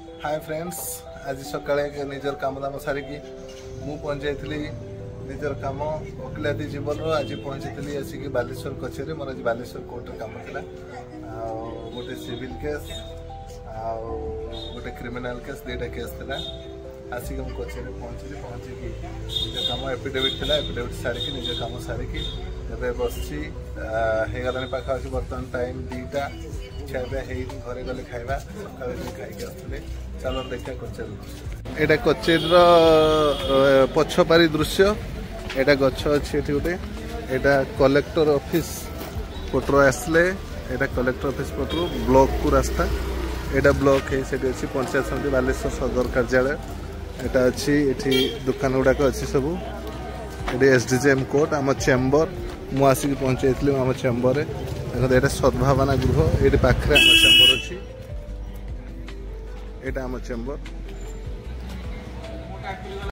Hi friends, आज सकाळे निजर काम दाम सारिकी मु पहुंचाई निजर कम वकिलाती जीवन आज पहुंची आसिक बालेश्वर कचेरी मोर आज बालेश्वर कोर्ट काम था गोटे सिविल केस गोटे क्रिमिनाल केस दुईटा केस था आसिक कचेरी पहुंची निज कम एफिडेविट था एफिडेविट सारिकी निज कम सारिकी बसी गला पाखापाखि बर्तमान टाइम 2टा खाଇବା ହେଇନି ଘରେ ଗଲେ ଖାଇବା ସକାଳେ ବି ଖାଇକି ଆସିଥିଲେ ଚାଲ ଦେଖିବା କଚେରୀ ଏଇଟା କଚେରୀର ପଛପାରି ଦୃଶ୍ୟ ଏଇଟା ଗଛ ଅଛି ଏଠି ଗୋଟେ ଏଇଟା କଲେକ୍ଟର ଅଫିସ ପଟରୁ ଆସିଲେ ଏଇଟା କଲେକ୍ଟର ଅଫିସ ପଟରୁ ବ୍ଲକକୁ ରାସ୍ତା ଏଇଟା ବ୍ଲକ ହେଇ ସେଠି ଅଛି ପଞ୍ଚାୟତ ସମିତି ବାଲେଶ୍ୱର ସଦର କାର୍ଯ୍ୟାଳୟ ଏଇଟା ଅଛି ଏଠି ଦୋକାନ ଗୁଡ଼ାକ ଅଛି ସବୁ ଏଠି ଏସଡିଜିଏମ୍ କୋର୍ଟ ଆମ ଚେମ୍ବର ମୁଁ ଆସିକି ପହଞ୍ଚାଇଥିଲି ଆମ ଚେମ୍ବରରେ देखो ये सद्भावना गृह ये पाखे आम चेम्बर अच्छी यहाँ आम चेम्बर।